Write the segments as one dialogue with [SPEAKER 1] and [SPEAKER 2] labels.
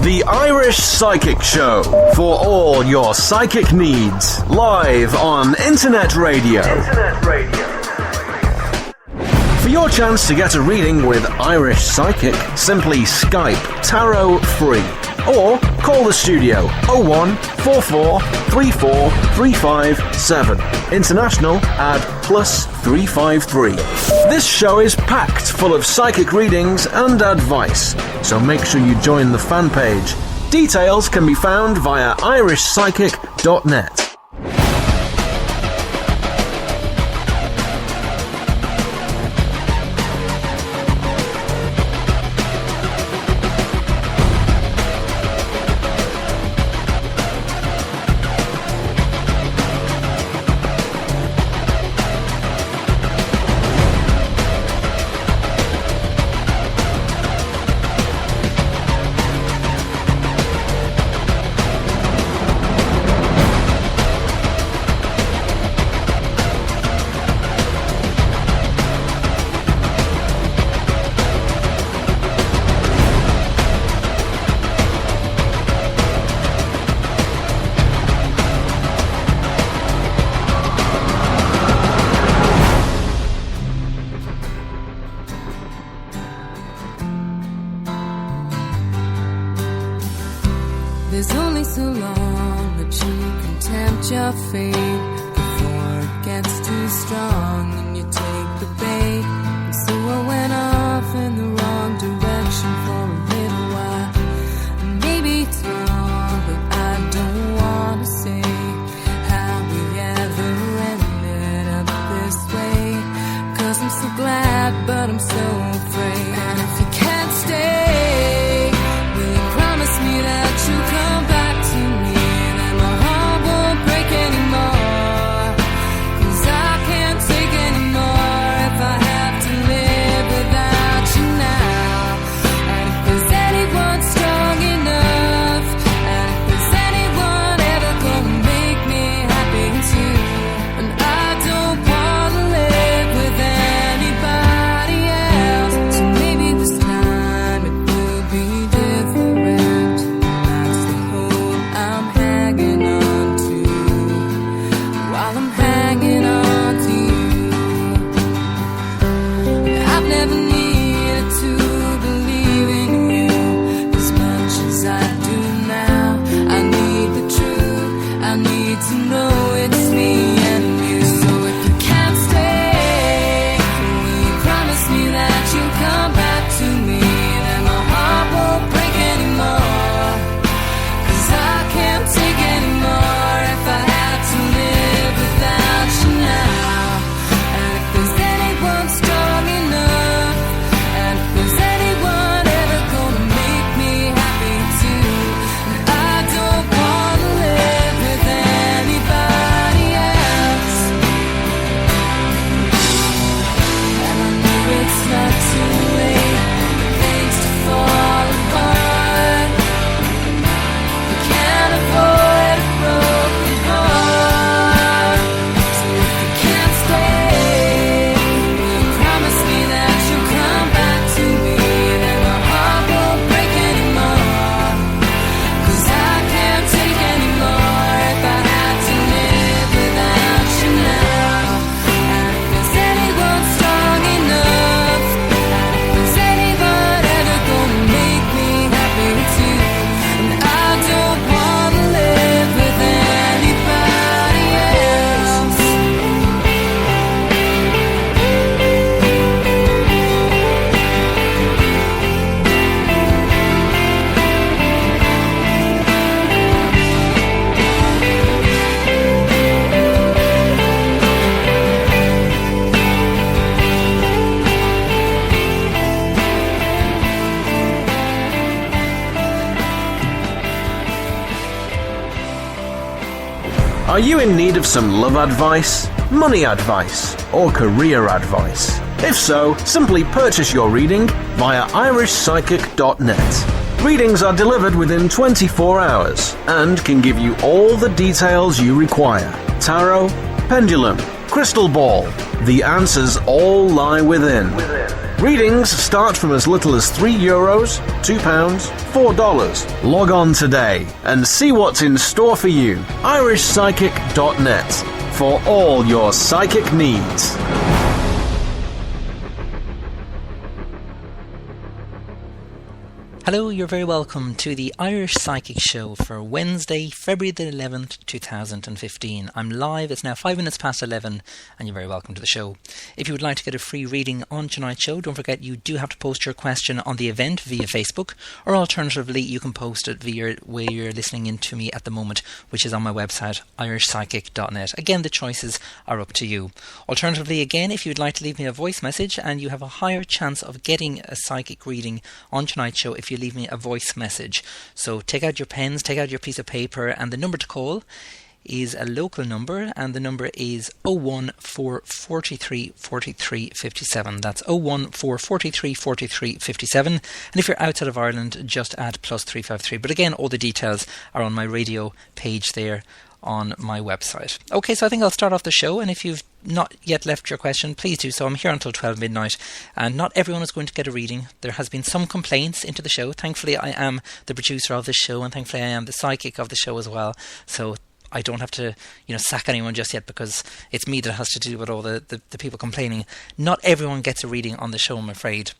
[SPEAKER 1] The Irish Psychic Show, for all your psychic needs, live on Internet Radio. For your chance to get a reading with Irish Psychic, simply Skype Tarot Free or call the studio 01 44 34 357. International add +353. This show is packed full of psychic readings and advice, so make sure you join the fan page. Details can be found via irishpsychic.net.
[SPEAKER 2] There's only so long that you can tempt your fate before it gets too strong and you take the bait. And so I went off in the wrong direction for a little while. And maybe it's wrong, but I don't want to say how we ever ended up this way. 'Cause I'm so glad, but I'm so afraid. And if you can't stay, will you promise me that you'll come back to me, and my heart won't break anymore? 'Cause I can't take anymore if I have to live without you now. And if there's anyone strong enough, and if there's anyone ever gonna make me happy too, and I don't wanna live with anybody else. So maybe this time it will be different. That's the hope I'm hanging on to, while I'm hanging on to you. And I've never needed to believe in you as much as I do now. I need the truth, I need to know it's me and you. So if you can't stay, will you promise me that you'll come back to me, and my heart won't break anymore? 'Cause I can't take anymore if I had to live without you now. And if there's anyone strong enough, and if there's anyone ever gonna make me happy too, and I don't wanna live with anybody else. And I know it's not too late for things to fall apart. We can't avoid a broken heart. So if you can't stay, will you promise me that you'll come back to me, and my heart won't break anymore? 'Cause I can't take anymore if I had to live without you now. And if there's anyone strong enough, and if there's anyone ever gonna make me happy too, and I don't wanna live with anybody else.
[SPEAKER 1] Are you in need of some love advice, money advice, or career advice? If so, simply purchase your reading via irishpsychic.net. Readings are delivered within 24 hours and can give you all the details you require. Tarot, pendulum, crystal ball, the answers all lie within. Readings start from as little as €3, £2, $4. Log on today and see what's in store for you. irishpsychic.net for all your psychic needs.
[SPEAKER 3] Hello, you're very welcome to the Irish Psychic Show for Wednesday, February the 11th, 2015. I'm live, it's now 5 minutes past 11, and you're very welcome to the show. If you would like to get a free reading on tonight's show, don't forget you do have to post your question on the event via Facebook, or alternatively you can post it via where you're listening in to me at the moment, which is on my website, irishpsychic.net. Again, the choices are up to you. Alternatively, again, if you'd like to leave me a voice message, and you have a higher chance of getting a psychic reading on tonight's show if you leave me a voice message. So take out your pens, take out your piece of paper, and the number to call is a local number, and the number is 01443 43 57. That's 01443 43 57. And if you're outside of Ireland, just add +353. But again, all the details are on my radio page there on my website. Okay, so I think I'll start off the show, and if you've not yet left your question, please do so. I'm here until 12 midnight, and not everyone is going to get a reading. There has been some complaints into the show. Thankfully, I am the producer of the show, and thankfully I am the psychic of the show as well. So I don't have to, sack anyone just yet, because it's me that has to deal with all the people complaining. Not everyone gets a reading on the show, I'm afraid.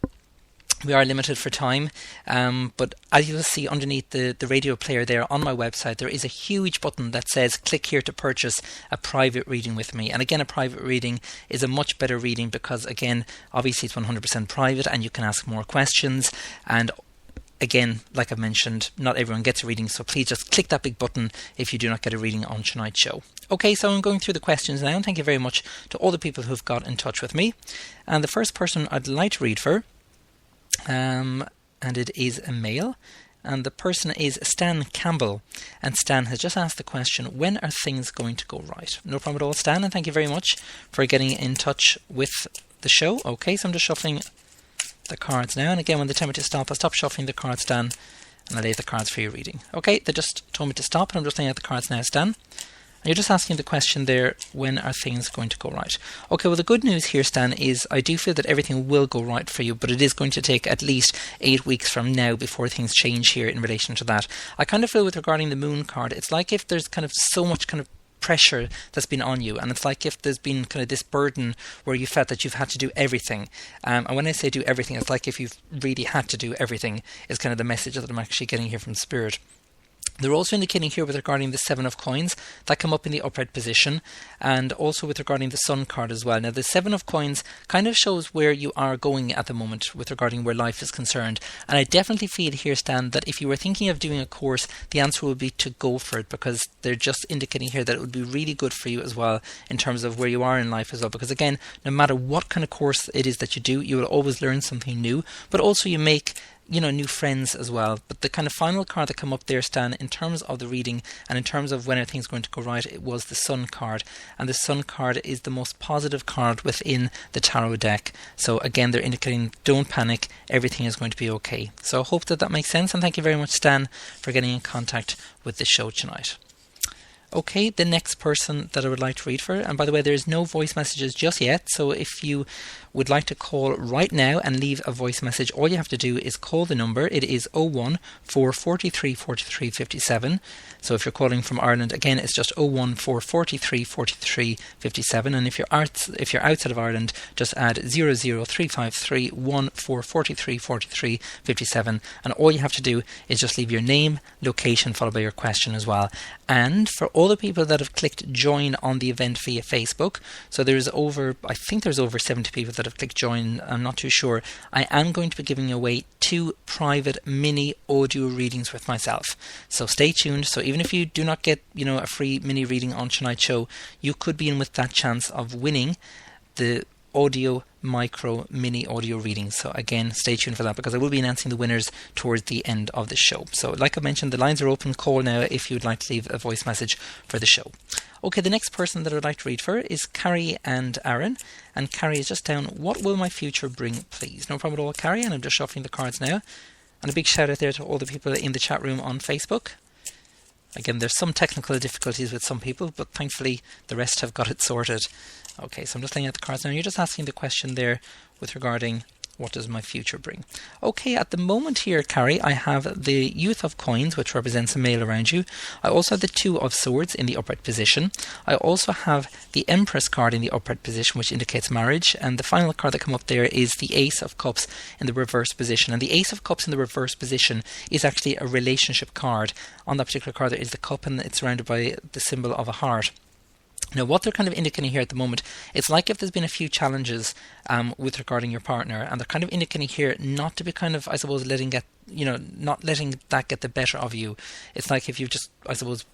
[SPEAKER 3] We are limited for time, but as you'll see underneath the radio player there on my website, there is a huge button that says click here to purchase a private reading with me. And again, a private reading is a much better reading because, again, obviously it's 100% private and you can ask more questions. And again, like I've mentioned, not everyone gets a reading, so please just click that big button if you do not get a reading on tonight's show. Okay, so I'm going through the questions now, and thank you very much to all the people who've got in touch with me. And the first person I'd like to read for, and it is a male, and the person is Stan Campbell, and Stan has just asked the question, when are things going to go right? No problem at all, Stan, and thank you very much for getting in touch with the show. Okay, so I'm just shuffling the cards now, and again, when they tell me to stop, I'll stop shuffling the cards, Stan, and I'll lay the cards for your reading. Okay, they just told me to stop, and I'm just laying out the cards now, Stan. You're just asking the question there, when are things going to go right? Okay, well, the good news here, Stan, is I do feel that everything will go right for you, but it is going to take at least 8 weeks from now before things change here in relation to that. I kind of feel with regarding the moon card, it's like if there's kind of so much kind of pressure that's been on you, and it's like if there's been kind of this burden where you felt that you've had to do everything, and when I say do everything, it's like if you've really had to do everything is kind of the message that I'm actually getting here from Spirit. They're also indicating here with regarding the 7 of coins that come up in the upright position, and also with regarding the Sun card as well. Now the 7 of coins kind of shows where you are going at the moment with regarding where life is concerned, and I definitely feel here, Stan, that if you were thinking of doing a course, the answer would be to go for it, because they're just indicating here that it would be really good for you as well in terms of where you are in life as well, because again, no matter what kind of course it is that you do, you will always learn something new, but also you make new friends as well. But the kind of final card that come up there, Stan, in terms of the reading and in terms of when everything's going to go right, it was the Sun card, and the Sun card is the most positive card within the tarot deck. So again, they're indicating don't panic, everything is going to be okay. So I hope that makes sense, and thank you very much, Stan, for getting in contact with the show tonight. Okay, the next person that I would like to read for, and by the way, there's no voice messages just yet, so if you would like to call right now and leave a voice message, all you have to do is call the number. It is 01443 43 57. So if you're calling from Ireland, again, it's just 01443 43 57, and if you're outside of Ireland, just add 00353 1443 43 57, and all you have to do is just leave your name, location, followed by your question as well. And for all the people that have clicked join on the event via Facebook, so I think there's over 70 people that have clicked join, I'm not too sure, I am going to be giving away 2 private mini audio readings with myself. So stay tuned. So even if you do not get, a free mini reading on tonight's show, you could be in with that chance of winning the audio micro mini audio reading. So again, stay tuned for that, because I will be announcing the winners towards the end of the show. So like I mentioned, the lines are open. Call now if you'd like to leave a voice message for the show. Okay, the next person that I'd like to read for is Carrie and Aaron, and Carrie is just down, what will my future bring, please? No problem at all, Carrie, and I'm just shuffling the cards now. And a big shout out there to all the people in the chat room on Facebook. Again, there's some technical difficulties with some people, but thankfully the rest have got it sorted. Okay, so I'm just laying out the cards now. You're just asking the question there with regarding What does my future bring? Okay, at the moment here, Carrie, I have the Youth of Coins, which represents a male around you. I also have the Two of Swords in the upright position. I also have the Empress card in the upright position, which indicates marriage. And the final card that come up there is the Ace of Cups in the reverse position. And the Ace of Cups in the reverse position is actually a relationship card. On that particular card, there is the cup, and it's surrounded by the symbol of a heart. Now, what they're kind of indicating here at the moment, it's like if there's been a few challenges with regarding your partner, and they're kind of indicating here not to be kind of, I suppose, not letting that get the better of you. It's like if you've just, I suppose,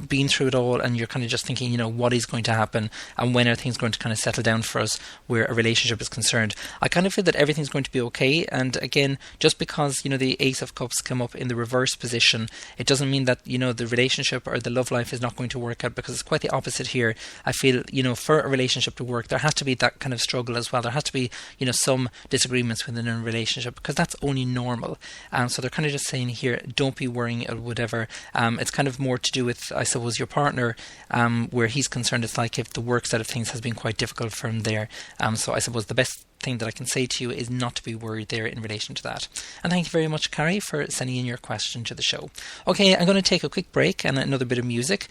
[SPEAKER 3] been through it all, and you're kind of just thinking, what is going to happen, and when are things going to kind of settle down for us where a relationship is concerned. I kind of feel that everything's going to be okay, and again, just because, the Ace of Cups come up in the reverse position, it doesn't mean that, the relationship or the love life is not going to work out, because it's quite the opposite here. I feel, for a relationship to work, there has to be that kind of struggle as well. There has to be, some disagreements within a relationship, because that's only normal. So they're kind of just saying here, don't be worrying or whatever. It's kind of more to do with, I suppose, your partner, where he's concerned. It's like if the work side of things has been quite difficult for him there. So I suppose the best thing that I can say to you is not to be worried there in relation to that. And thank you very much, Carrie, for sending in your question to the show. Okay, I'm going to take a quick break and another bit of music.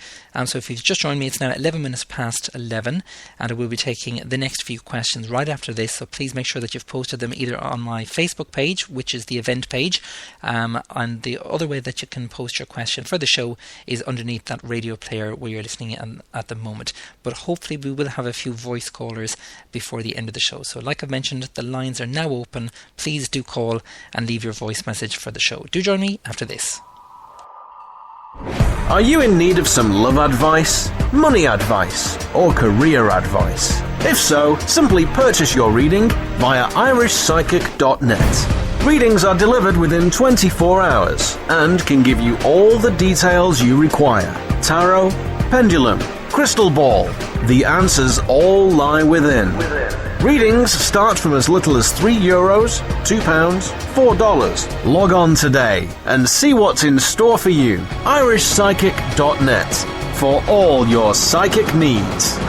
[SPEAKER 3] So if you've just joined me, it's now 11 minutes past 11, and I will be taking the next few questions right after this. So please make sure that you've posted them either on my Facebook page, which is the event page, and the other way that you can post your question for the show is underneath that radio player where you're listening at the moment. But hopefully we will have a few voice callers before the end of the show. So like I've mentioned, the lines are now open. Please do call and leave your voice message for the show. Do join me after this.
[SPEAKER 1] Are you in need of some love advice, money advice, or career advice? If so, simply purchase your reading via irishpsychic.net. Readings are delivered within 24 hours and can give you all the details you require. Tarot, pendulum, crystal ball. The answers all lie within. Readings start from as little as €3, £2, $4. Log on today and see what's in store for you. irishpsychic.net for all your psychic needs.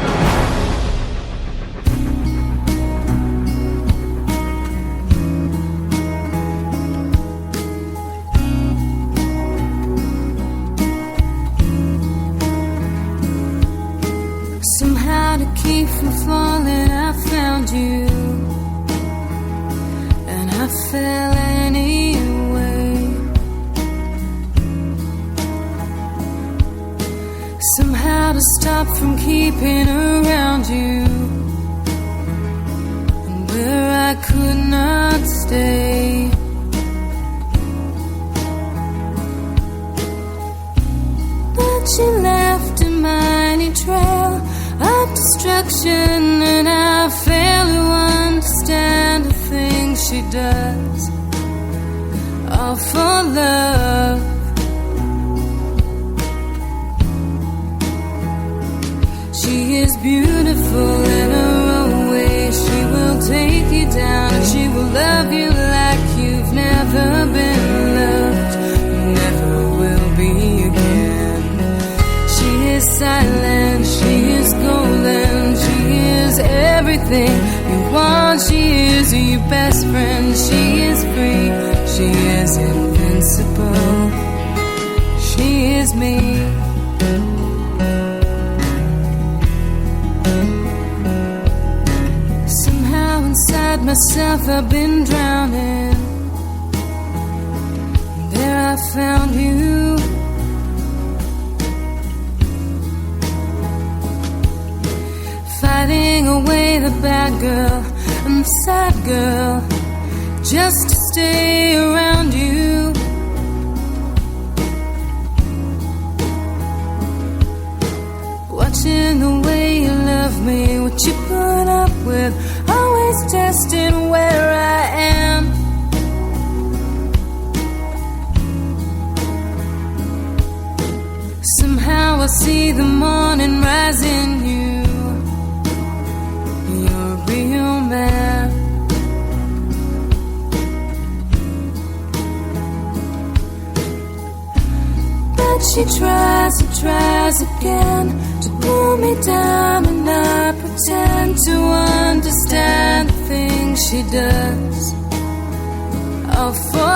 [SPEAKER 2] Somehow to keep from falling, I found you, and I fell anyway. Somehow to stop from keeping around you, and where I could not stay. But you left a mighty trail of destruction, and I fail to understand the things she does, all for love. She is beautiful in her own way. She will take you down, and she will love you like you've never been loved, never will be again. She is silent, she is golden, she is everything you want. She is your best friend, she is free, she is invincible, she is me. Somehow inside myself I've been drowning, there I found you. Fighting away the bad girl and the sad girl, just to stay around you. Watching the way you love me, what you put up with, always testing where I am. Somehow I see the morning rise in you. Real man. But she tries again to pull me down, and I pretend to understand the things she does, I'll fall